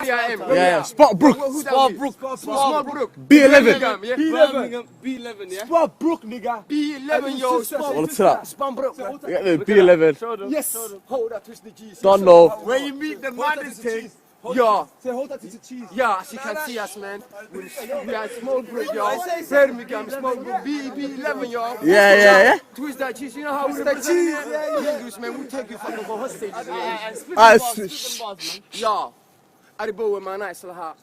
BIM. Yeah, Sparkbrook. Sparkbrook. B11. Birmingham, B11, yeah? Sparkbrook, nigga. B11, yo. What's that? Sparkbrook. Yeah, the B11. Yes. Hold that twist the G's. Don't know. When you meet the Hold man, that this to the thing. cheese. Yeah. Say, hold that to the cheese. Yeah, as you can see us, man. We are small group, y'all. Birmingham, small group. B11, y'all. Yeah. Twist that cheese. You know how we represent it? English, man. We take you fucking for hostage. Yeah. Aribo ma nice laha.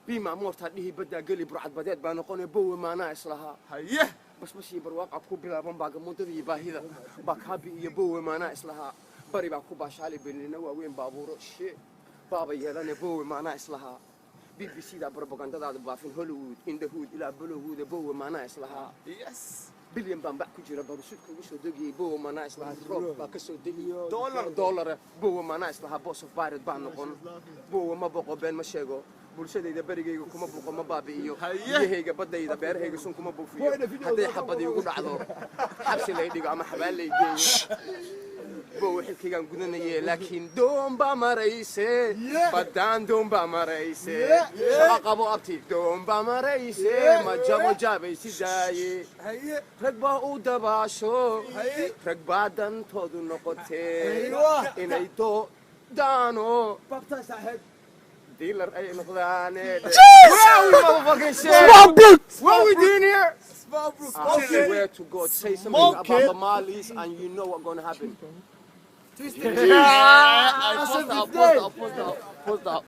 Bima morta dhihi bada gali burcad badeed baa noqonay bowe ma nice laha. Haye. Bas barwaaqo ku bilaaban baaga mudadii baahida. Bakhabi iyo bowe ma nice laha. Bari baa ku baashaali beelina waaweyn baabuuro shee. Baaba yeelane bowe ma nice laha. BBC da propagandada baafin Hollywood in the hood ila Bollywood bowe ma nice laha. Yes. bilyan baan bac ku jira barushidka ugu soo degiyay bowa maanaa islahaa roob baa ka soo degiyo dollar bowa maanaa islahaa boss of pirate baan noqon bowa ma boqo been ma sheego bulshadayda berigayga kuma buuqo ma baabi'iyo biyahayga baddayda beerahayga sun kuma buufiyo hadday xabadii ugu dhacdo xabsi lay dhigo ama xabaal lay geeyo bowa xilkaygaan gudanayee laakiin doon baa marayse baddaan doon baa marayse shaqa qabo abti doon baa marayse ma jabo jaabaysi daaye rag baa u dabaasho rag baa dantoodu noqotee inay daano dealer ay noqdaane what we doing here? I swear to God, say something about the Malis and you know what's gonna happen. Yeah, I post that.